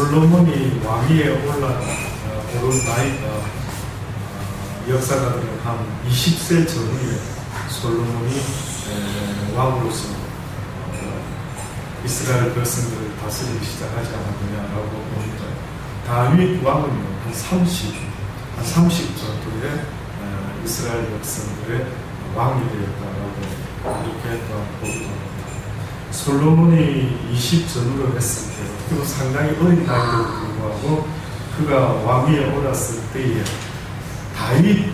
솔로몬이 왕위에 오른 나이가 역사가들은 한 20세 전후에 솔로몬이 왕으로서 이스라엘 백성들을 다스리기 시작하지 않았느냐라고 봅니다. 다윗 왕은요, 한 30 정도의 이스라엘 백성들의 왕이 되었다라고 이렇게 보기도 합니다. 솔로몬이 20 전후로 했을 때, 그리고 상당히 어린 나이도 불구하고 그가 왕위에 올랐을 때에 다윗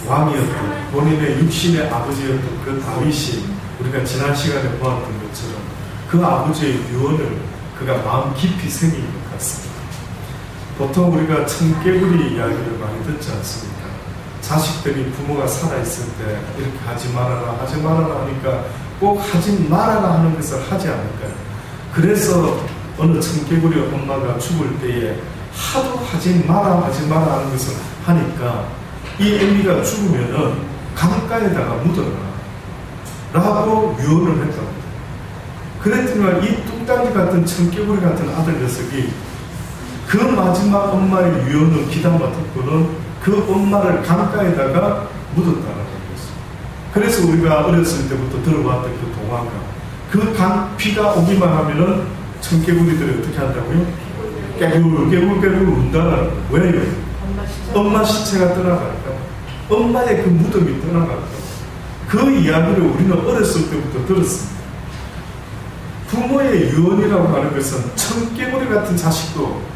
왕이었던, 본인의 육신의 아버지였던 그 다윗이 우리가 지난 시간에 보았던 것처럼 그 아버지의 유언을 그가 마음 깊이 새긴 것 같습니다. 보통 우리가 청개구리 이야기를 많이 듣지 않습니까? 자식들이 부모가 살아있을 때 이렇게 하지 말아라 하니까 꼭 하지 말아라 하는 것을 하지 않을까요? 그래서 어느 청개구리 엄마가 죽을 때에 하도 하지 마라 하는 것을 하니까 이 애미가 죽으면은 강가에다가 묻어라 라고 유언을 했다고. 그랬더니 이 뚱딴지 같은 청개구리 같은 아들 녀석이 그 마지막 엄마의 유언을 귀담아 듣고는 그 엄마를 강가에다가 묻었다라는 것입니다. 그래서 우리가 어렸을 때부터 들어봤던 그 동화가, 그 비가 오기만 하면은 청개구리들이 어떻게 한다고요? 깨굴 운다는 거예요. 왜요? 엄마 시체가 떠나갈까? 엄마의 그 무덤이 떠나갈까? 그 이야기를 우리는 어렸을 때부터 들었습니다. 부모의 유언이라고 하는 것은 청개구리 같은 자식도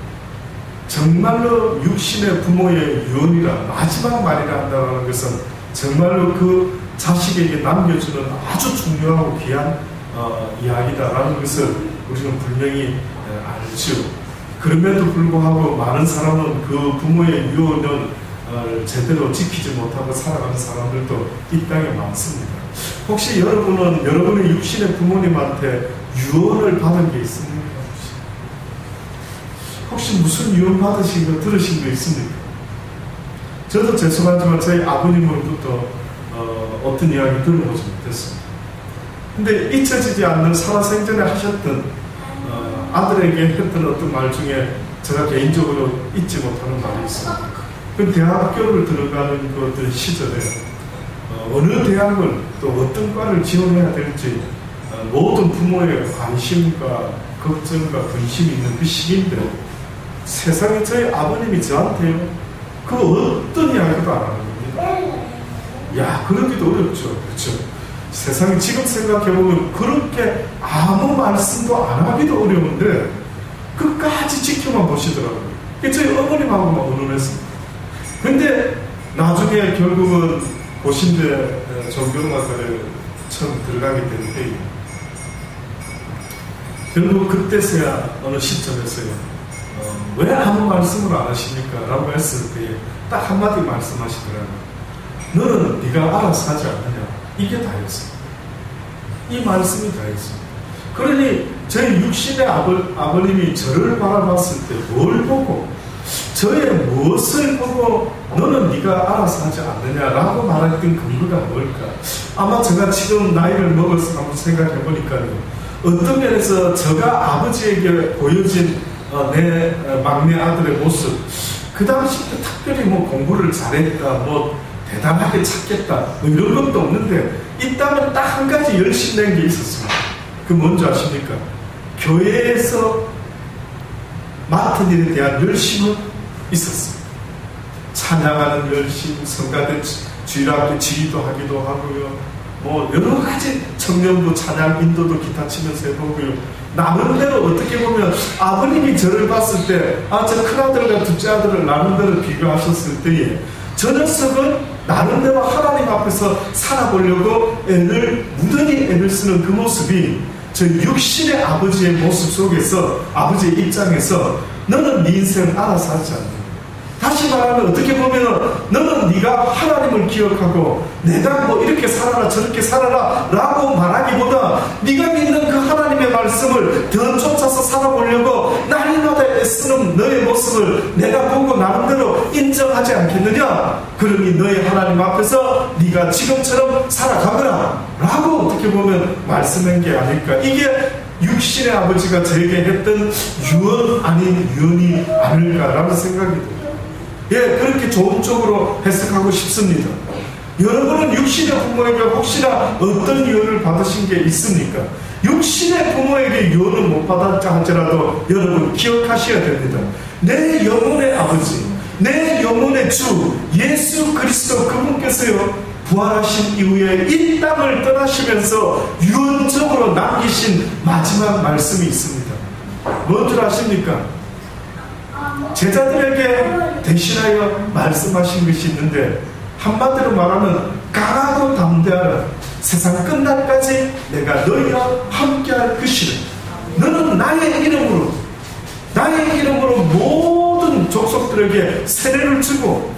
정말로 육신의 부모의 유언이라, 마지막 말이라 한다는 것은 정말로 그 자식에게 남겨주는 아주 중요하고 귀한 이야기다라는 것을 우리는 분명히 알죠. 그럼에도 불구하고 많은 사람은 그 부모의 유언을 제대로 지키지 못하고 살아가는 사람들도 이 땅에 많습니다. 혹시 여러분은 여러분의 육신의 부모님한테 유언을 받은 게 있습니까? 혹시 무슨 유언 받으신 거 들으신 거 있습니까? 저도 죄송하지만 저희 아버님으로부터 어떤 이야기 들어보지 못했습니다. 근데 잊혀지지 않는 살아생전에 하셨던 아들에게 했던 어떤 말 중에 제가 개인적으로 잊지 못하는 말이 있습니다. 그 대학교를 들어가는 그 시절에 어느 대학을 또 어떤 과를 지원해야 될지 모든 부모의 관심과 걱정과 근심이 있는 그 시기인데 세상에 저희 아버님이 저한테요 그 어떤 이야기도 안 하는 겁니다. 야, 그러기도 어렵죠. 그렇죠? 세상에 지금 생각해보면 그렇게 아무 말씀도 안 하기도 어려운데 끝까지 지켜만 보시더라고요. 저희 어머님하고만 의논했습니다. 근데 나중에 결국은 고신대 종교음악과를 처음 들어가게 되는데 결국 그때서야 어느 시점에서요 왜 아무 말씀을 안 하십니까? 라고 했을 때 딱 한마디 말씀하시더라고요. 너는 네가 알아서 하지 않느냐. 이게 다였어요. 이 말씀이 다였어요. 그러니 저희 육신의 아버님이 저를 바라봤을 때 뭘 보고 저의 무엇을 보고 너는 네가 알아서 하지 않느냐라고 말했던 근거가 뭘까? 아마 제가 지금 나이를 먹어서 한번 생각해 보니까요. 어떤 면에서 제가 아버지에게 보여진 내 막내 아들의 모습, 그 당시 때 특별히 뭐 공부를 잘했다, 뭐 대단하게 찾겠다, 뭐 이런 것도 없는데 있다면 딱 한 가지 열심 낸 게 있었습니다. 그 뭔지 아십니까? 교회에서 맡은 일에 대한 열심은 있었습니다. 찬양하는 열심, 성가대 주일학교 지휘도 하기도 하고요. 뭐 여러 가지 청년부 찬양 인도도 기타 치면서 해보고요. 나름대로 어떻게 보면 아버님이 저를 봤을 때 저 큰아들과 둘째 아들을 나름대로 비교하셨을 때에 저 녀석은 나름대로 하나님 앞에서 살아보려고 무던히 애를 쓰는 그 모습이 저 육신의 아버지의 모습 속에서 아버지의 입장에서 너는 네 인생 알아서 하지 않는다. 다시 말하면 어떻게 보면 너는 네가 하나님을 기억하고 내가 뭐 이렇게 살아라 저렇게 살아라 라고 말하기보다 네가 믿는 그 하나님의 말씀을 더 쫓아서 살아보려고 날마다 애쓰는 너의 모습을 내가 보고 나름대로 인정하지 않겠느냐. 그러니 너의 하나님 앞에서 네가 지금처럼 살아가거라 라고 어떻게 보면 말씀한 게 아닐까. 이게 육신의 아버지가 저에게 했던 유언 아닌 유언이 아닐까라는 생각이 듭니다. 예, 그렇게 좋은 쪽으로 해석하고 싶습니다. 여러분은 육신의 부모에게 혹시나 어떤 유언을 받으신 게 있습니까? 육신의 부모에게 유언을 못 받았자 할지라도 여러분 기억하셔야 됩니다. 내 영혼의 아버지, 내 영혼의 주 예수 그리스도 그분께서요, 부활하신 이후에 이 땅을 떠나시면서 유언적으로 남기신 마지막 말씀이 있습니다. 뭔 줄 아십니까? 제자들에게 대신하여 말씀하신 것이 있는데, 한마디로 말하면 강하고 담대하라. 세상 끝날까지 내가 너희와 함께할 것이라. 너는 나의 이름으로 모든 족속들에게 세례를 주고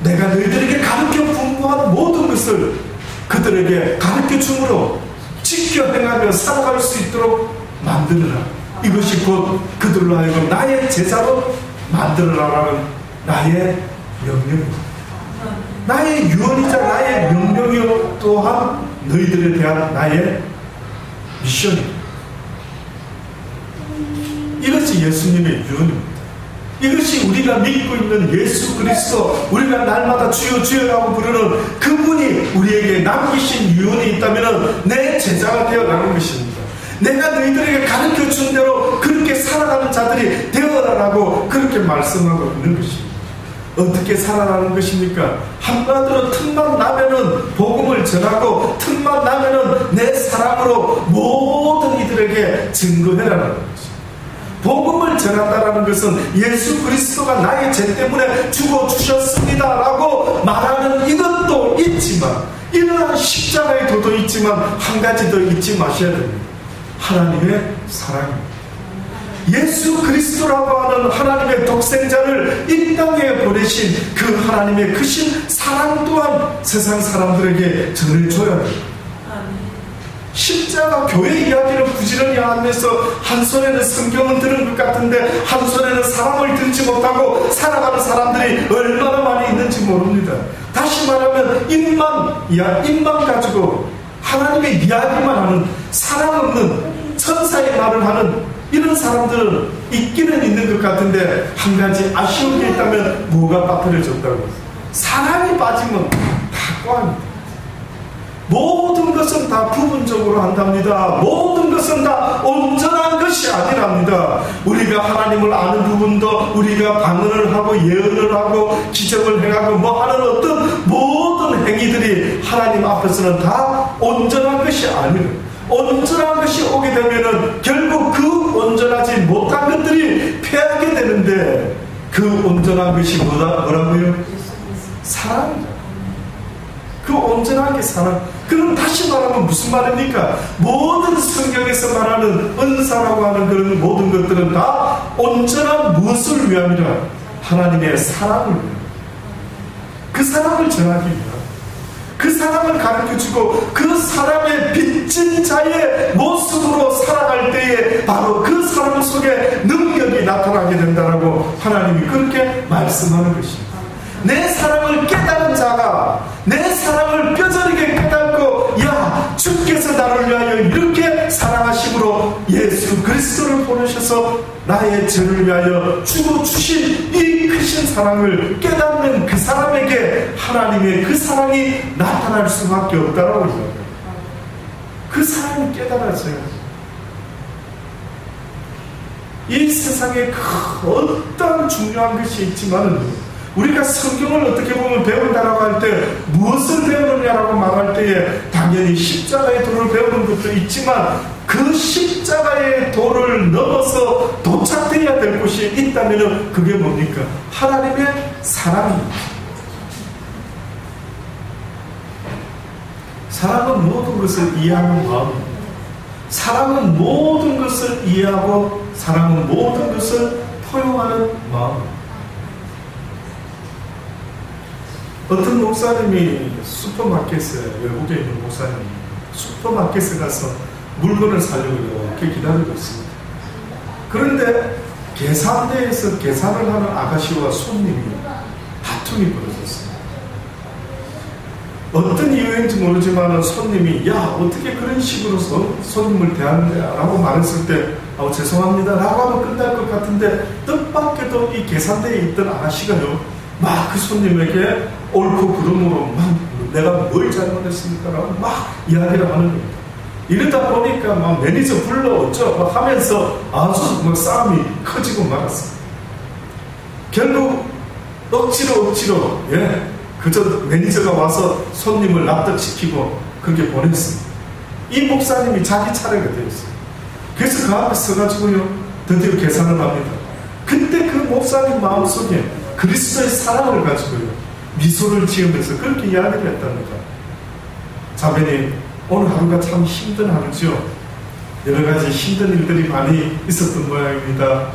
내가 너희들에게 가르쳐 분부한 모든 것을 그들에게 가르쳐 주므로 지켜 행하며 살아갈 수 있도록 만들어라. 이것이 곧 그들로 하여금 나의 제자로 만들어라라는 나의 명령입니다. 나의 유언이자 나의 명령이요, 또한 너희들에 대한 나의 미션입니다. 이것이 예수님의 유언입니다. 이것이 우리가 믿고 있는 예수 그리스도, 우리가 날마다 주여 주여라고 부르는 그분이 우리에게 남기신 유언이 있다면 내 제자가 되어가는 것입니다. 내가 너희들에게 가르쳐준 대로 그렇게 살아가는 자들이 되어라라고 그렇게 말씀하고 있는 것입니다. 어떻게 살아가는 것입니까? 한마디로 틈만 나면은 복음을 전하고, 틈만 나면은 내 사랑으로 모든 이들에게 증거해라는 것입니다. 복음을 전한다라는 것은 예수 그리스도가 나의 죄 때문에 죽어주셨습니다라고 말하는 이것도 있지만, 이러한 십자가의 도도 있지만 한 가지 더 잊지 마셔야 됩니다. 하나님의 사랑입니다. 예수 그리스도라고 하는 하나님의 독생자를 이 땅에 보내신 그 하나님의 크신 사랑 또한 세상 사람들에게 전해줘야 됩니다. 십자가 교회 이야기를 부지런히 하면서 한 손에는 성경을 들은 것 같은데 한 손에는 사람을 들지 못하고 살아가는 사람들이 얼마나 많이 있는지 모릅니다. 다시 말하면 입만 가지고 하나님의 이야기만 하는, 사랑 없는 천사의 말을 하는 이런 사람들은 있기는 있는 것 같은데, 한 가지 아쉬운 게 있다면 뭐가 빠뜨려졌다고? 사랑이 빠지면 다 꽝입니다. 모든 것은 다 부분적으로 한답니다. 모든 것은 다 온전한 것이 아니랍니다. 우리가 하나님을 아는 부분도, 우리가 방언을 하고 예언을 하고 기적을 행하고 뭐 하는 어떤 모든 행위들이 하나님 앞에서는 다 온전한 것이 아니에요. 온전한 것이 오게 되면은 결국 그 온전하지 못한 것들이 패하게 되는데, 그 온전한 것이 뭐라고요? 사랑이죠. 그 온전한 게 사랑. 그럼 다시 말하면 무슨 말입니까? 모든 성경에서 말하는 은사라고 하는 그런 모든 것들은 다 온전한 무엇을 위함이라? 하나님의 사랑을 위함. 그 사랑을 전하기 위함. 그 사랑을 가르쳐주고 그 사랑의 빚진 자의 모습으로 살아갈 때에 바로 그 사랑 속에 능력이 나타나게 된다라고 하나님이 그렇게 말씀하는 것입니다. 내 사랑을 깨달은 자가 내 사랑을 뼈저리게 깨닫고, 야, 주께서 나를 위하여 이렇게 사랑하심으로 예수 그리스도를 보내셔서 나의 죄를 위하여 죽어주신 이 크신 사랑을 깨닫는 그 사람에게 하나님의 그 사랑이 나타날 수밖에 없다라고 생각해요. 그 사랑이 깨달아져요. 이 세상에 어떤 중요한 것이 있지만은, 우리가 성경을 어떻게 보면 배운다라고 할 때 무엇을 배우느냐라고 말할 때에 당연히 십자가의 도를 배우는 것도 있지만, 그 십자가의 도를 넘어서 도착되어야 될 곳이 있다면 그게 뭡니까? 하나님의 사랑입니다. 사랑은 모든 것을 이해하는 마음입니다. 사랑은 모든 것을 이해하고, 사랑은 모든 것을 포용하는 마음입니다. 어떤 목사님이 슈퍼마켓에, 외국에 있는 목사님이 슈퍼마켓에 가서 물건을 사려고 이렇게 기다리고 있습니다. 그런데 계산대에서 계산을 하는 아가씨와 손님이 다툼이 벌어졌습니다. 어떤 이유인지 모르지만 손님이 야 어떻게 그런 식으로 손님을 대하느냐 라고 말했을 때 죄송합니다 라고 하면 끝날 것 같은데 뜻밖에도 이 계산대에 있던 아가씨가요 막 그 손님에게 옳고 그름으로 막 내가 뭘 잘못했습니까 라고 막 이야기를 하는 겁니다. 이러다 보니까 막 매니저 불러 어쩌고 하면서 아주 막 싸움이 커지고 말았습니다. 결국 억지로 그저 매니저가 와서 손님을 납득시키고 그렇게 보냈습니다. 이 목사님이 자기 차례가 되었어요. 그래서 그 앞에 서가지고요 드디어 계산을 합니다. 그때 그 목사님 마음속에 그리스도의 사랑을 가지고요 미소를 지으면서 그렇게 이야기를 했답니다. 자매님 오늘 하루가 참 힘든 하루죠. 여러가지 힘든 일들이 많이 있었던 모양입니다.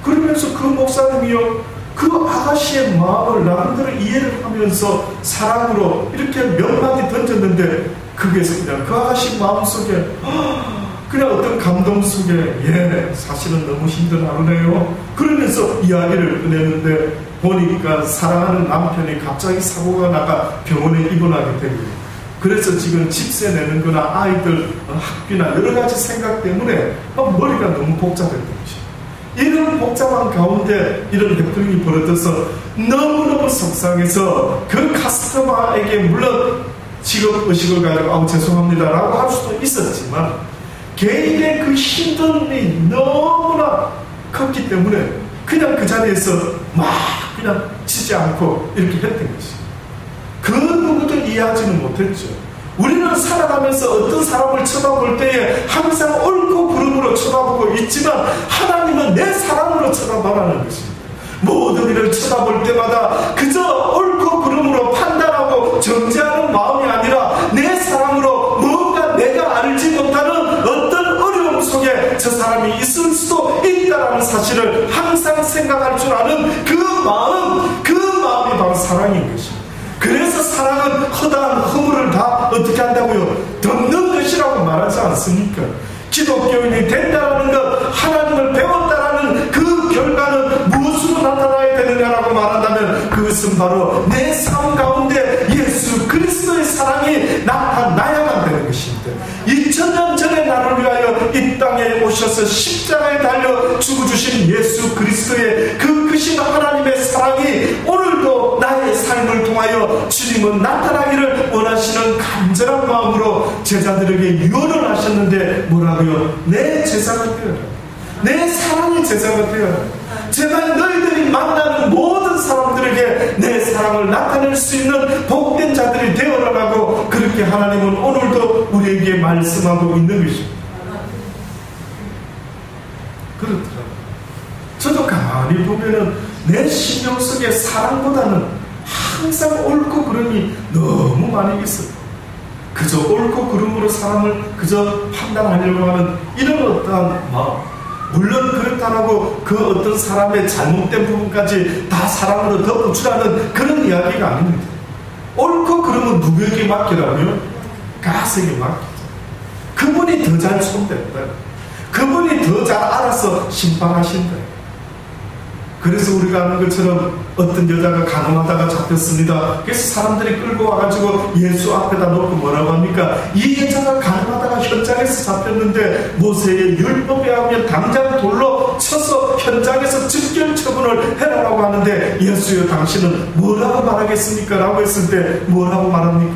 그러면서 그 목사님이요 그 아가씨의 마음을 나름대로 이해를 하면서 사랑으로 이렇게 몇 마디 던졌는데 그게서 그냥 그 아가씨 마음속에 그냥 어떤 감동 속에 사실은 너무 힘든 하루네요 그러면서 이야기를 꺼내는데 보니까 사랑하는 남편이 갑자기 사고가 나가 병원에 입원하게 되고 그래서 지금 집세 내는 거나 아이들 학비나 여러 가지 생각 때문에 머리가 너무 복잡했던 것이죠. 이런 복잡한 가운데 이런 해프닝이 벌어져서 너무너무 속상해서 그 카스터마에게 물론 직업의식을 가지고 죄송합니다 라고 할 수도 있었지만 개인의 그 힘듦이 너무나 컸기 때문에 그냥 그 자리에서 막 그냥 치지 않고 이렇게 했던 것이죠. 그 누구도 이해하지는 못했죠. 우리는 살아가면서 어떤 사람을 쳐다볼 때에 항상 옳고 그름으로 쳐다보고 있지만 하나님은 내 사랑으로 쳐다보라는 것입니다. 모든 일을 쳐다볼 때마다 그저 옳고 그름으로 판단하고 정죄하는 마음이 아니라 내 사랑으로 뭔가 내가 알지 못하는 어떤 어려움 속에 저 사람이 있을 수도 있다는 사실을 항상 생각할 줄 아는 그 마음이 바로 사랑인 것입니다. 그래서 사랑은 허다한 허물을 다 어떻게 한다고요? 덮는 것이라고 말하지 않습니까? 기독교인이 된다는 것, 하나님을 배웠다라는 그 결과는 무엇으로 나타나야 되느냐라고 말한다면 그것은 바로 내 삶 가운데 예수 그리스도의 사랑이 나타나야만 되는 것입니다. 2000년 전에 나를 위하여 이 땅에 오셔서 십자가에 달려 죽어주신 예수 그리스도의 그 크신 하나님의 사랑이 오늘도 나의 삶을 통하여 주님은 나타나기를 원하시는 간절한 마음으로 제자들에게 유언을 하셨는데 뭐라고요? 내 제자가 되어라. 내 사랑의 제자가 되어라. 제발 너희들이 만나는 모든 사람들에게 내 사랑을 나타낼 수 있는 복된 자들이 되어라라고 그렇게 하나님은 오늘도 우리에게 말씀하고 있는 것입니다. 그렇더라고요. 저도 가만히 보면은 내 신경 속에 사랑보다는 항상 옳고 그름이 너무 많이 있어요. 그저 옳고 그름으로 사람을 그저 판단하려고 하는 이런 어떠한 마음. 물론 그렇다라고 그 어떤 사람의 잘못된 부분까지 다 사랑으로 덧붙이라는 그런 이야기가 아닙니다. 옳고 그름은 누구에게 맡기라고요? 가스에게 맡기죠. 그분이 더 잘 손댄다. 그분이 더 잘 알아서 심판하신다. 그래서 우리가 아는 것처럼 어떤 여자가 간음하다가 잡혔습니다. 그래서 사람들이 끌고 와가지고 예수 앞에다 놓고 뭐라고 합니까? 이 여자가 간음하다가 현장에서 잡혔는데 모세의 율법에 하면 당장 돌로 쳐서 현장에서 즉결 처분을 해라라고 하는데 예수여 당신은 뭐라고 말하겠습니까? 라고 했을 때 뭐라고 말합니까?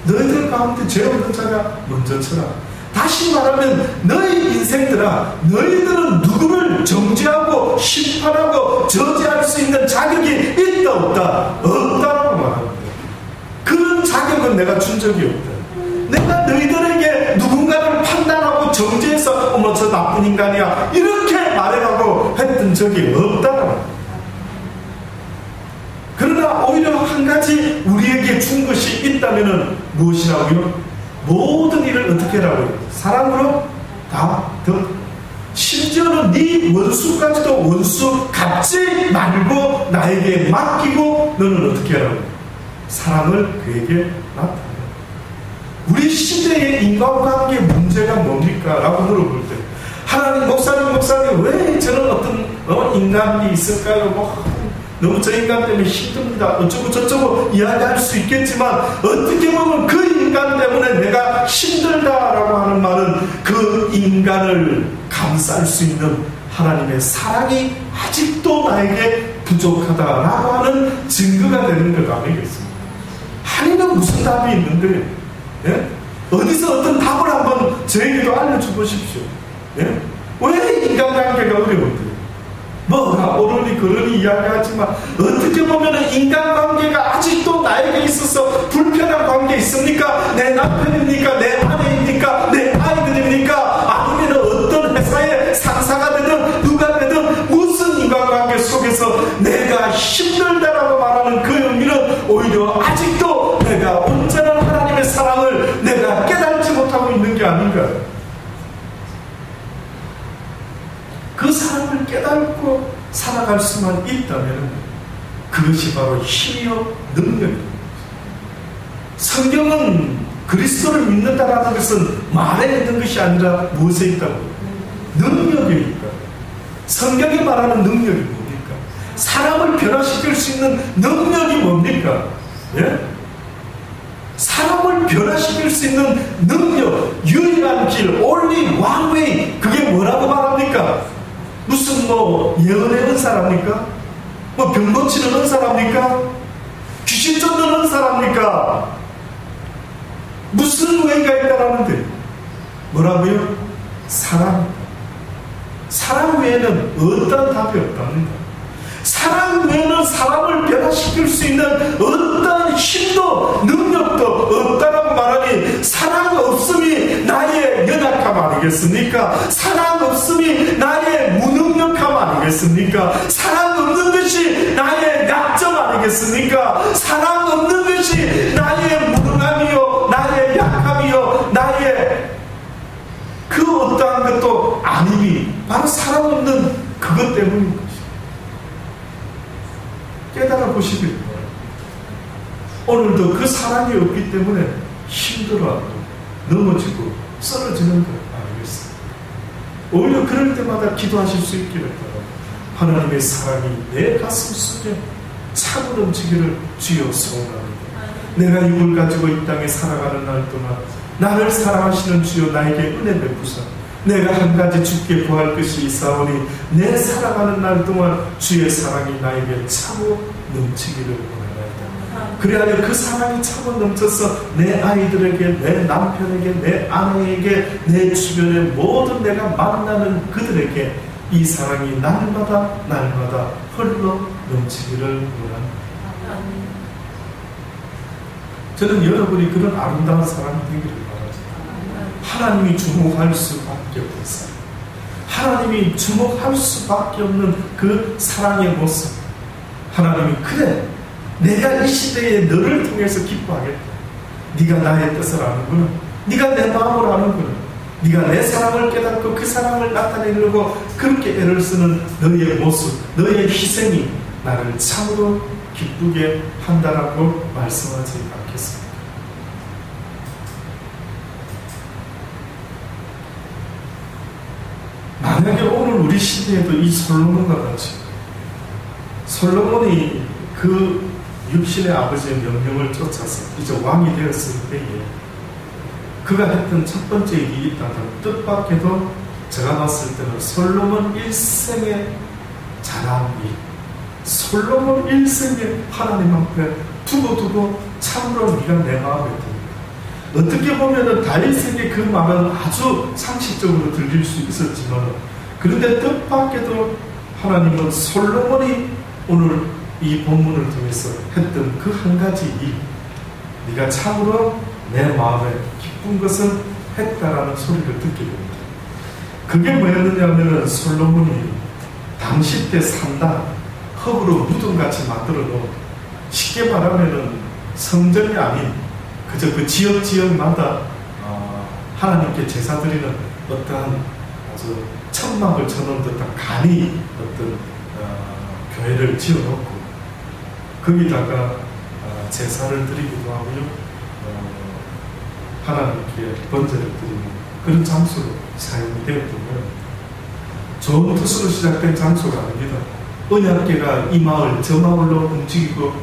너희들 가운데 죄 없는 자가 먼저 쳐라. 다시 말하면 너희 인생들아 너희들은 누구를 정죄하고 심판하고 저지할 수 있는 자격이 있다 없다? 없다라고 말합니다. 그런 자격은 내가 준 적이 없다. 내가 너희들에게 누군가를 판단하고 정죄해서 어머 저 나쁜 인간이야 이렇게 말해라고 했던 적이 없다라고 합니다. 그러나 오히려 한 가지 우리에게 준 것이 있다면 무엇이라고요? 모든 일을 어떻게 하라고요? 사랑으로 다 심지어는 네 원수까지도 원수 갚지 말고 나에게 맡기고 너는 어떻게 하라고요? 사랑을 그에게 나타내. 우리 시대의 인간관계 문제가 뭡니까? 라고 물어볼 때 하나님 목사님 왜 저런 어떤 인간이 있을까요? 너무 저 인간 때문에 힘듭니다. 어쩌고 저쩌고 이야기할 수 있겠지만 어떻게 보면 그 인간 때문에 내가 힘들다라고 하는 말은 그 인간을 감쌀 수 있는 하나님의 사랑이 아직도 나에게 부족하다라고 하는 증거가 되는 것 아니겠습니까? 하나님은 무슨 답이 있는데, 예? 어디서 어떤 답을 한번 저에게도 알려줘 보십시오. 예? 왜 인간관계가 어려운데? 뭐가 오르니 그러니 이야기하지만 어떻게 보면 인간관계가 아직도 나에게 있어서 불편한 관계 있습니까? 내 남편입니까? 내 아내입니까? 내 아이들입니까? 아니면 어떤 회사의 상사가 되든 누가 되든 무슨 인간관계 속에서 내가 힘들다라고 말하는 그 의미는 오히려 아직도 내가 온전한 하나님의 사랑을 내가 깨달지 못하고 있는 게 아닌가요? 그 사랑을 깨닫고 살아갈 수만 있다면 그것이 바로 힘이요 능력입니다. 성경은 그리스도를 믿는다라는 것은 말에 있는 것이 아니라 무엇에 있다고? 능력에 있다. 성경이 말하는 능력이 뭡니까? 사람을 변화시킬 수 있는 능력이 뭡니까? 예? 사람을 변화시킬 수 있는 능력, 유일한 길, only one way. 그게 뭐라고 말합니까? 무슨 예언의 은사랍니까? 병 고치는 은사랍니까? 귀신 쫓는 은사랍니까? 무슨 외가 있다라는데 뭐라고요? 사랑. 사랑 외에는 어떤 답이 없답니다. 사랑 외에는 사람을 변화시킬 수 있는 어떤 힘도 능력도 없다라고 말하니 사랑 없음이 나의 연약함 아니겠습니까? 사랑 없음이 나의 무능력함 아니겠습니까? 사랑 없는 것이 나의 약점 아니겠습니까? 사랑 없는 것이 나의 무능함이요 나의 약함이요 나의 그 어떠한 것도 아님이 바로 사랑 없는 그것 때문인 것입니다. 깨달아 보시길 바랍니다. 오늘도 그 사랑이 없기 때문에 힘들어하고 넘어지고 쓰러지는 것 아니겠습니까? 오히려 그럴 때마다 기도하실 수 있기를 바랍니다. 하나님의 사랑이 내 가슴 속에 차고 넘치기를 주여 소원합니다. 내가 육을 가지고 이 땅에 살아가는 날 동안 나를 사랑하시는 주여 나에게 은혜 베푸사 내가 한 가지 주께 구할 것이 있사오니 내 살아가는 날 동안 주의 사랑이 나에게 차고 넘치기를 원하나이다. 그래야 그 사랑이 차고 넘쳐서 내 아이들에게 내 남편에게 내 아내에게 내 주변의 모든 내가 만나는 그들에게 이 사랑이 날마다 흘러 넘치기를 원합니다. 저는 여러분이 그런 아름다운 사람이 되기를 바랍니다. 하나님이 주목할 수밖에 없는 사람, 하나님이 주목할 수밖에 없는 그 사랑의 모습, 하나님이 그래 내가 이 시대에 너를 통해서 기뻐하겠다. 네가 나의 뜻을 아는구나, 네가 내 마음을 아는구나, 네가 내 사랑을 깨닫고 그 사랑을 나타내려고 그렇게 애를 쓰는 너의 모습, 너의 희생이 나를 참으로 기쁘게 한다라고 말씀하지 않겠습니까? 만약에 오늘 우리 시대에도 이 솔로몬과 같이 솔로몬이 그 육신의 아버지의 명령을 쫓아서 이제 왕이 되었을 때에 그가 했던 첫 번째 일이 있다면 뜻밖에도 제가 봤을 때는 솔로몬 일생의 자랑이 솔로몬 일생의 하나님 앞에 두고 참으로 네가 내 마음에 듭니다. 어떻게 보면 다윗에게 그 말은 아주 상식적으로 들릴 수 있었지만 그런데 뜻밖에도 하나님은 솔로몬이 오늘 이 본문을 통해서 했던 그 한 가지 일, 네가 참으로 내 마음에 기쁜 것을 했다라는 소리를 듣게 됩니다. 그게 뭐였느냐면 솔로몬이 당시 때 산다 흙으로 무덤같이 만들어 놓은, 쉽게 말하면 성전이 아닌 그저 그 지역마다 하나님께 제사 드리는 어떠한 아주 천막을 쳐놓은 듯한 간이 어떤 교회를 지어놓고 거기다가 제사를 드리기도 하고요, 하나님께 번제를 드리는 그런 장소로 사용이 되었던 거예요. 좋은 뜻으로 시작된 장소가 아닙니다. 언약궤가 이 마을 저 마을로 움직이고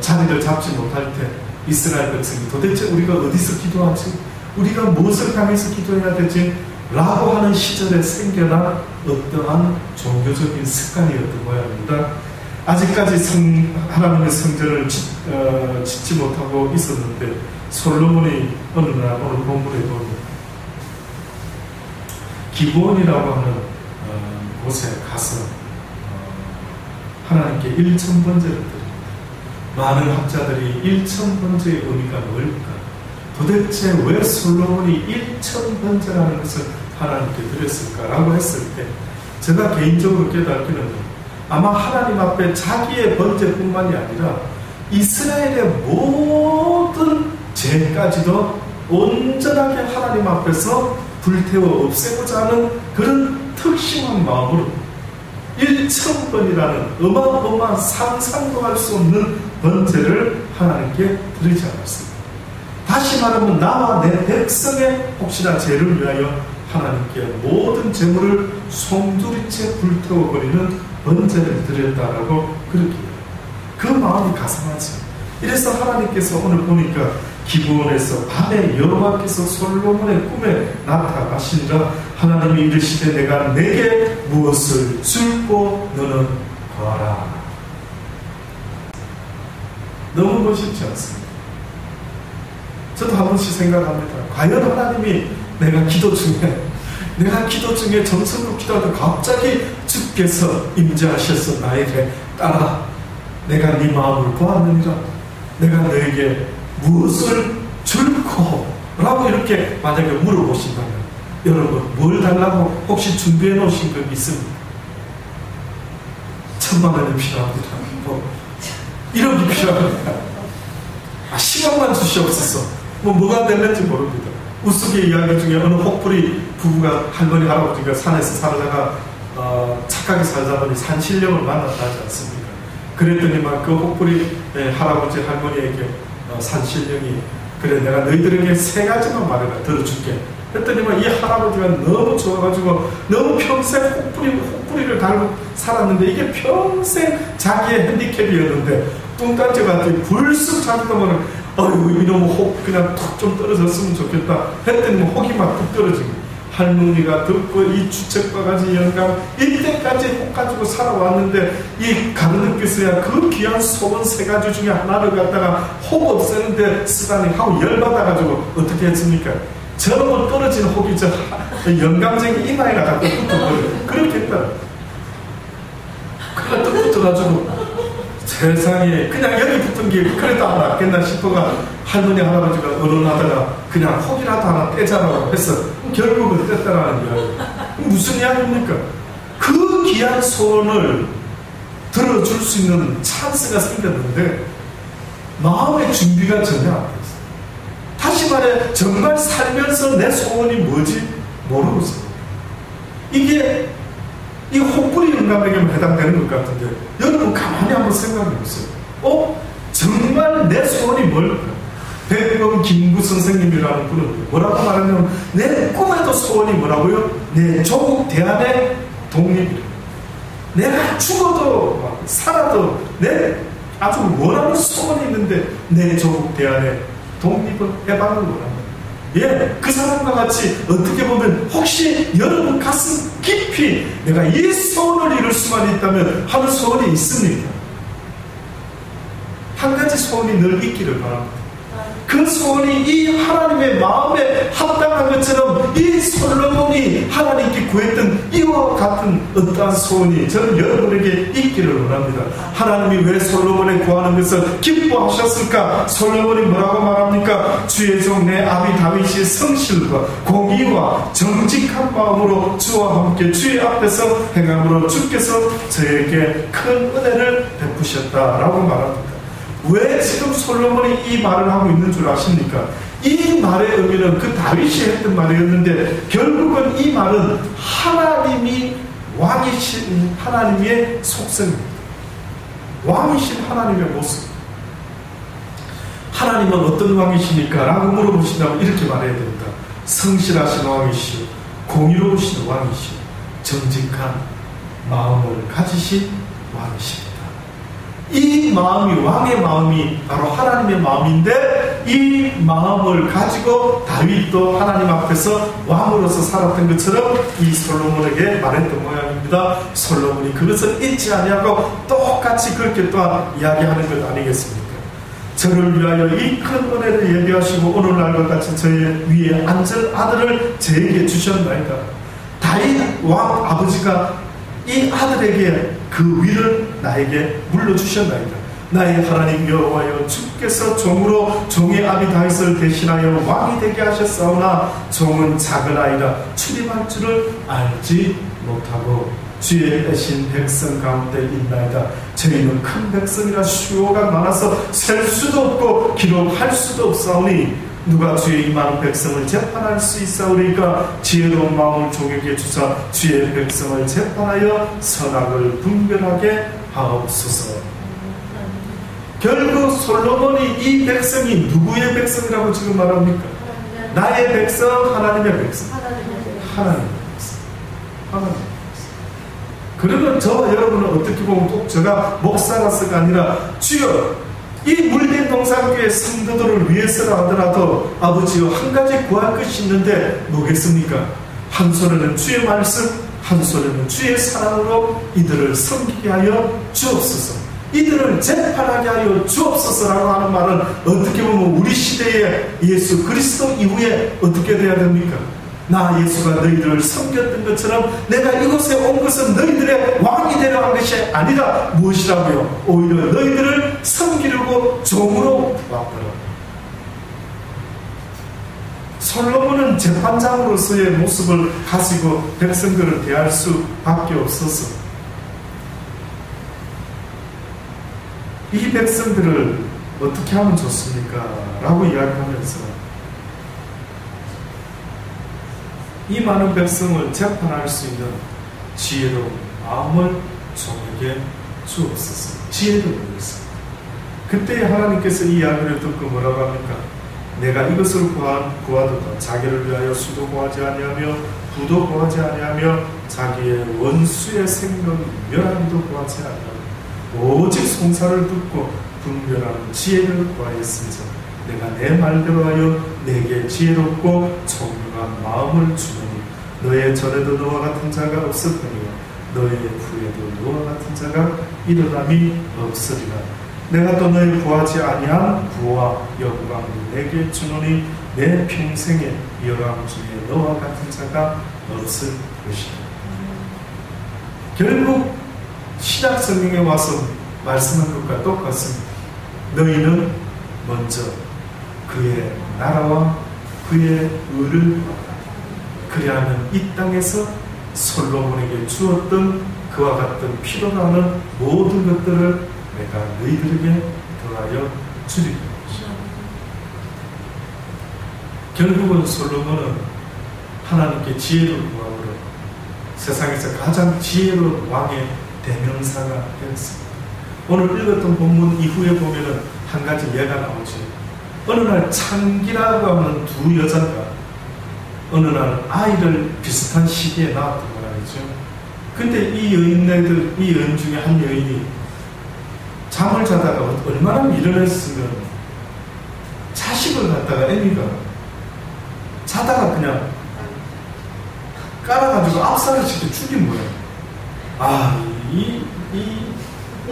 자리를 잡지 못할 때 이스라엘 백성이 도대체 우리가 어디서 기도하지? 우리가 무엇을 향해서 기도해야 되지? 라고 하는 시절에 생겨난 어떠한 종교적인 습관이었던 모양입니다. 아직까지 하나님의 성전을 짓지 못하고 있었는데 솔로몬이 어느 날 오늘 본문에 보면 기브온이라고 하는 곳에 가서 하나님께 1000번제를 드립니다. 많은 학자들이 1000번제의 의미가 뭘까? 도대체 왜 솔로몬이 1000번제라는 것을 하나님께 드렸을까라고 했을 때 제가 개인적으로 깨닫기는 아마 하나님 앞에 자기의 번제뿐만이 아니라 이스라엘의 모든 죄까지도 온전하게 하나님 앞에서 불태워 없애고자 하는 그런 특심한 마음으로 1000번이라는 어마어마한 상상도 할 수 없는 번제를 하나님께 드리지 않았습니다. 다시 말하면 나와 내 백성의 혹시나 죄를 위하여 하나님께 모든 재물을 송두리째 불태워버리는 번제를 드렸다라고 그렇게 해요. 그 마음이 가상하지. 이래서 하나님께서 오늘 보니까 기브온에서 밤에 여호와께서 솔로몬의 꿈에 나타나시니라. 하나님이 이르시되 내가 내게 무엇을 줄고 너는 거하라. 너무 멋있지 않습니까? 저도 한 번씩 생각합니다. 과연 하나님이 내가 기도 중에 정성으로 기도하다 갑자기 주께서 임재하셔서 나에게 따라 내가 네 마음을 보았느니라. 내가 너에게 무엇을 줄고? 라고 이렇게 만약에 물어보신다면 여러분 뭘 달라고 혹시 준비해 놓으신 것 있습니까? 1000만 원이 필요합니다. 뭐 1억이 필요합니다. 10억만 주시옵소서. 뭐가 될는지 모릅니다. 우스개 이야기 중에 어느 혹부리 부부가 할머니 할아버지가 산에서 살다가 착하게 살다 보니 산신령을 만났다 하지 않습니까? 그랬더니만 그 혹부리 할아버지 할머니에게 산신령이 그래 내가 너희들에게 3가지만 말해라 들어줄게. 했더니만 이 할아버지가 너무 좋아가지고 너무 평생 혹부리를 달고 살았는데 이게 평생 자기의 핸디캡이었는데 뚱딴지 같은 불쑥 자기도 어이구 이놈 혹 그냥 툭 좀 떨어졌으면 좋겠다 했더니 혹이 막 툭 떨어지고 할머니가 듣고 이 주책바가지 영감 이때까지 혹 가지고 살아왔는데 이 가르느께서야 그 귀한 소원 3가지 중에 하나를 갖다가 혹 없애는데 쓰다니 하고 열받아가지고 어떻게 했습니까? 저놈을 떨어진 혹이 저 영감쟁이 이마에가 갖다 붙어버려요. 그렇게 했다. 그냥 뚝 붙어가지고 세상에 그냥 여기 붙은 게 그래도 안 낫겠나 싶어가 할머니 할아버지가 어른하다가 그냥 혹이라도 하나 떼자라고 해서 결국은 뗐다라는 이야기. 무슨 이야기입니까? 그 귀한 소원을 들어줄 수 있는 찬스가 생겼는데 마음의 준비가 전혀 안 됐어요. 다시 말해 정말 살면서 내 소원이 뭐지? 모르고 있어요. 이게 이 혹부리 영감에게만 해당되는 것 같은데 여러분 가만히 한번 생각해 보세요. 정말 내 소원이 뭘까? 백범 김구 선생님이라는 분은 뭐라고 말하냐면 내 꿈에도 소원이 뭐라고요? 내 조국 대한의 독립이래요. 내가 죽어도 살아도 내 아주 원하는 소원이 있는데 내 조국 대한의 독립을 해방을 원합니다. 그 사람과 같이 어떻게 보면 혹시 여러분 가슴 깊이 내가 이 소원을 이룰 수만 있다면 하는 소원이 있습니까? 한 가지 소원이 늘 있기를 바랍니다. 그 소원이 이 하나님의 마음에 합당한 것처럼 이 솔로몬이 하나님께 구했던 이와 같은 어떠한 소원이 저는 여러분에게 있기를 원합니다. 하나님이 왜 솔로몬에 구하는 것을 기뻐하셨을까? 솔로몬이 뭐라고 말합니까? 주의 종 내 아비 다윗이 성실과 공의와 정직한 마음으로 주와 함께 주의 앞에서 행함으로 주께서 저에게 큰 은혜를 베푸셨다라고 말합니다. 왜 지금 솔로몬이 이 말을 하고 있는 줄 아십니까? 이 말의 의미는 그 다윗이 했던 말이었는데 결국은 이 말은 하나님이 왕이신 하나님의 속성입니다. 왕이신 하나님의 모습. 하나님은 어떤 왕이십니까? 라고 물어보신다면 이렇게 말해야 됩니다. 성실하신 왕이시오, 공의로우신 왕이시오, 정직한 마음을 가지신 왕이십니다. 이 마음이, 왕의 마음이 바로 하나님의 마음인데, 이 마음을 가지고 다윗도 하나님 앞에서 왕으로서 살았던 것처럼 이 솔로몬에게 말했던 모양입니다. 솔로몬이 그것을 잊지 아니하고 똑같이 그렇게 또한 이야기하는 것 아니겠습니까? 저를 위하여 이 큰 은혜를 예비하시고 오늘날과 같이 저의 위에 앉을 아들을 저에게 주셨나이다. 다윗 왕 아버지가 이 아들에게 그 위를 나에게 물려주셨나이다. 나의 하나님 여호와여, 주께서 종으로 종의 아비 다윗을 대신하여 왕이 되게 하셨사오나 종은 작은 아이라 출임할 줄을 알지 못하고 주의 빼신 백성 가운데 있나이다. 저희는 큰 백성이라 수요가 많아서 셀 수도 없고 기록할 수도 없사오니 누가 주의 이 많은 백성을 재판할 수 있사오리까? 지혜로운 마음을 종에게 주사 주의 백성을 재판하여 선악을 분별하게 하옵소서. 결국 솔로몬이 이 백성이 누구의 백성이라고 지금 말합니까? 나의 백성, 하나님의 백성. 하나님의 백성. 하나님의 백성. 그러면 저와 여러분은 어떻게 보면 꼭 제가 목사라서가 아니라 주여, 이 물된 동산교회 성도들을 위해서라 하더라도 아버지여, 한 가지 구할 것이 있는데 뭐겠습니까? 한 손에는 주의 말씀, 한 손에는 주의 사랑으로 이들을 섬기게 하여 주옵소서. 이들을 재판하게 하여 주옵소서라고 하는 말은 어떻게 보면 우리 시대의 예수 그리스도 이후에 어떻게 돼야 됩니까? 나 예수가 너희들을 섬겼던 것처럼 내가 이곳에 온 것은 너희들의 왕이 되려 한 것이 아니라 무엇이라고요? 오히려 너희들을 섬기려고 종으로 왔더라. 솔로몬은 재판장으로서의 모습을 가지고 백성들을 대할 수밖에 없어서 이 백성들을 어떻게 하면 좋습니까? 라고 이야기하면서 이 많은 백성을 재판할 수 있는 지혜로운 마음을 종에게 주옵소서. 지혜를 구했습니다. 그때 하나님께서 이 이야기를 듣고 뭐라고 합니까? 내가 이것을 구하도다. 자기를 위하여 수도 구하지 아니하며 부도 구하지 아니하며 자기의 원수의 생명 멸하기도 구하지 아니하며 오직 송사를 듣고 분별하는 지혜를 구하였으면서 내가 내 말대로 하여 내게 지혜롭고 총명한 마음을 주노니 너의 전에도 너와 같은 자가 없었거니와 너의 후에도 너와 같은 자가 일어남이 없으리라. 내가 또 너의 구하지 아니한 부와 영광을 내게 주노니 내 평생에 여왕 중에 너와 같은 자가 없을 것이다. 결국 신약 성경에 와서 말씀한 것과 똑같습니다. 너희는 먼저 그의 나라와 그의 의를 그리하면 이 땅에서 솔로몬에게 주었던 그와 같은 필요로 하는 모든 것들을 내가 너희들에게 더하여 주리라. 결국은 솔로몬은 하나님께 지혜를 구함으로 세상에서 가장 지혜로운 왕의 대명사가 되었습니다. 오늘 읽었던 본문 이후에 보면은 한 가지 예가 나오죠. 어느 날 창기라고 하는 두 여자가 어느 날 아이를 비슷한 시기에 낳았던 거라죠. 근데 이 여인 중에 한 여인이 잠을 자다가 얼마나 미련했으면 자식을 갖다가 애미가 자다가 그냥 깔아가지고 압살을 시켜 죽인 거예요. 아, 이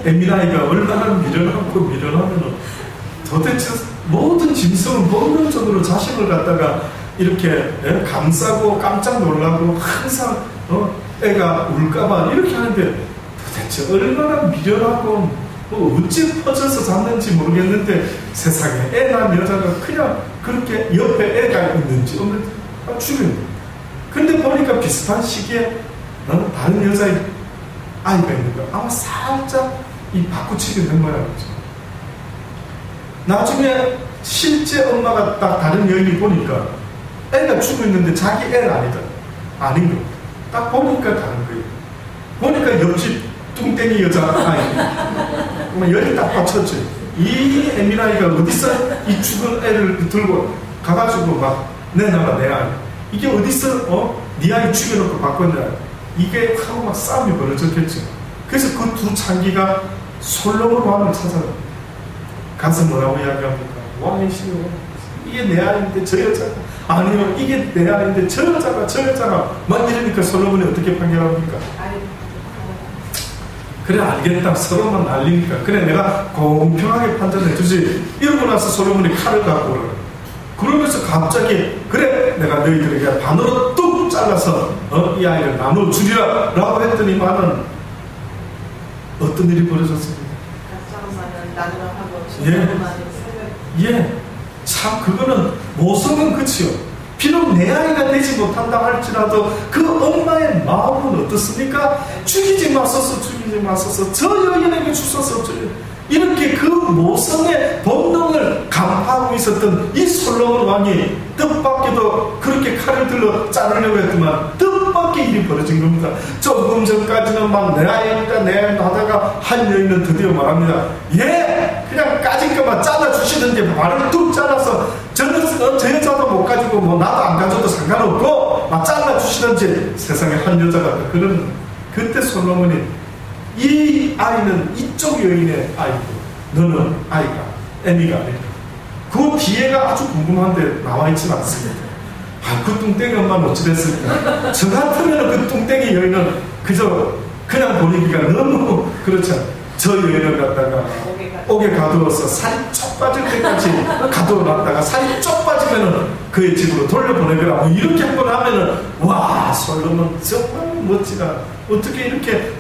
애미나이가 얼마나 미련하면은 도대체 모든 짐승은 본능적으로 자식을 갖다가 이렇게 감싸고 깜짝 놀라고 항상 애가 울까봐 이렇게 하는데 도대체 얼마나 미련하고 어찌 퍼져서 잤는지 모르겠는데 세상에 애 낳은 여자가 그냥 그렇게 옆에 애가 있는지 없는지 죽여요. 근데 보니까 비슷한 시기에 다른 여자의 아이가 있는 거야. 아마 살짝 이 바꾸치기 된 모양이죠. 나중에 실제 엄마가 딱 다른 여인이 보니까 애가 죽어 있는데 자기 애는 아니다. 아닌 거. 딱 보니까 다른 거예요. 보니까 옆집 뚱땡이 여자 아이. 열이 딱 받쳤죠. 이 에미라이가 어디서 이 죽은 애를 들고 가가지고 막 내놔라 내 아이. 이게 어디서 네 아이 죽여놓고 바꿨냐. 이게 하고 막 싸움이 벌어졌겠죠. 그래서 그 두 창기가 솔로몬 왕을 찾아갑니다. 가서 뭐라고 이야기합니까? 왕이시여, 이게 내 아이인데 저 여자가, 아니요, 이게 내 아이인데 저 여자가 막 이러니까 솔로몬이 어떻게 판결합니까? 그래, 알겠다. 서로만 날리니까. 그래, 내가 공평하게 판단해 주지. 이러고 나서 솔로몬이 칼을 갖고 오라. 그러면서 갑자기, 그래, 내가 너희들에게 반으로 뚝 잘라서 이 아이를 나눠 주리라 라고 했더니만은 어떤 일이 벌어졌습니까? 예, 참 그거는 모성은 그치요. 비록 내 아이가 되지 못한다 할지라도 그 엄마의 마음은 어떻습니까? 죽이지 마소서, 저 여인에게 주소서. 이렇게 그 모성의 본능을 간파하고 있었던 이 솔로몬 왕이 뜻밖에도 그렇게 칼을 들러 자르려고 했지만 뜻밖의 일이 벌어진 겁니다. 조금 전까지는 막 내 아이니까 내 나다가 한 여인은 드디어 말합니다. 예, 그냥 까진 것만 잘라주시던지 발을 뚝 잘라서 저 여자도 못 가지고 뭐 나도 안 가져도 상관없고 막 잘라주시던지 세상에 한 여자가 그런. 그때 솔로몬이 이 아이는 이쪽 여인의 아이고 너는 아이가 애미가 아니다. 그 뒤에가 아주 궁금한데 나와있지 않습니다. 그 뚱땡이 엄마는 어찌 됐을까? 저 같으면 그 뚱땡이 여인은 그냥 보내기가 너무 그렇죠. 저 여인을 갖다가 옥에 가두어서 살이 쪽 빠질 때까지 가두어놨다가 살이 쪽 빠지면은 그의 집으로 돌려보내거라. 뭐 이렇게 한번 하면은 와, 솔로몬 정말 멋지다. 어떻게 이렇게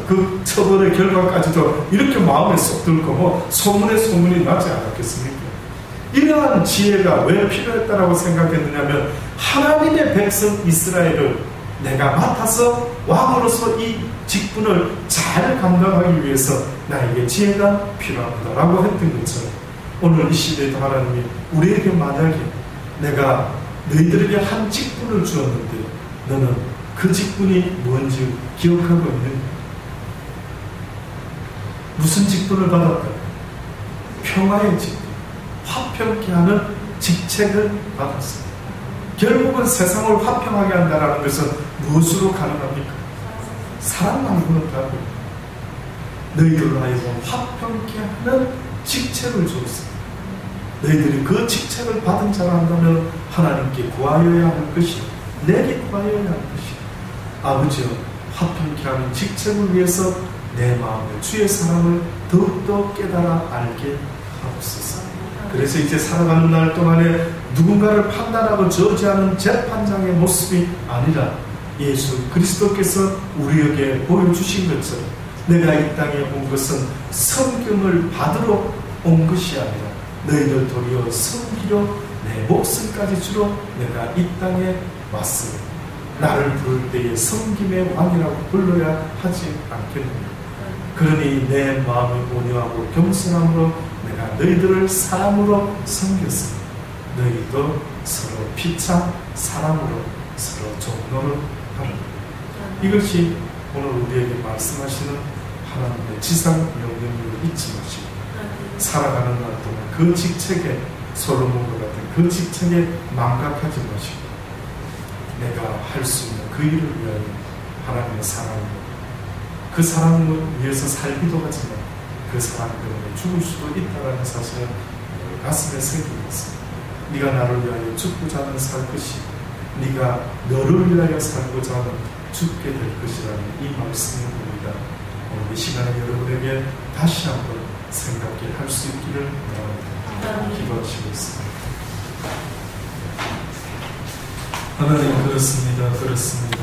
그 처벌의 결과까지도 이렇게 마음에 쏙 들고 뭐 소문이 나지 않았겠습니까? 이러한 지혜가 왜 필요했다라고 생각했느냐면 하나님의 백성 이스라엘을 내가 맡아서 왕으로서 이 직분을 잘 감당하기 위해서 나에게 지혜가 필요합니다 라고 했던 것처럼 오늘 이 시대에도 하나님이 우리에게 만약에 내가 너희들에게 한 직분을 주었는데 너는 그 직분이 뭔지 기억하고 있는가? 무슨 직분을 받았다? 평화의 직분, 화평케 하는 직책을 받았습니다. 결국은 세상을 화평하게 한다는 것은 무엇으로 가능합니까? 사랑 말고는 다르고 너희들로 하여금 화평케 하는 직책을 줬습니다. 너희들이 그 직책을 받은 자라 한다면 하나님께 구하여야 할 것이 내게 구하여야 할 것이 아버지여 화평케 하는 직책을 위해서 내 마음에 주의 사랑을 더욱더 깨달아 알게 하옵소서. 그래서 이제 살아가는 날 동안에 누군가를 판단하고 저지하는 재판장의 모습이 아니라 예수 그리스도께서 우리에게 보여주신 것처럼 내가 이 땅에 온 것은 성경을 받으러 온 것이 아니라 너희를 도리어 섬기려 내 목숨까지 주러 내가 이 땅에 왔으니 나를 부를 때에 섬김의 왕이라고 불러야 하지 않겠느냐. 그러니 내 마음이 온유하고 겸손함으로 내가 너희들을 사랑으로 섬겼으니 너희도 서로 피차 사랑으로 서로 종로를 하라. 이것이 오늘 우리에게 말씀하시는 하나님의 지상 명령을 잊지 마시고 살아가는 날 동안 그 직책에 솔로몬과 같은 그 직책에 망각하지 마시고 내가 할 수 있는 그 일을 위하여 하나님의 사랑으로 그 사랑을 위해서 살기도 하지만 그 사랑 때문에 죽을 수도 있다는 사실을 가슴에 새기고 있습니다. 네가 나를 위하여 죽고자 하면 살 것이 네가 너를 위하여 살고자 하면 죽게 될 것이라는 이 말씀을 봅니다. 오늘 이 시간에 여러분에게 다시 한번 생각해 할 수 있기를 바랍니다. 기도하시겠습니다. 하나님 그렇습니다.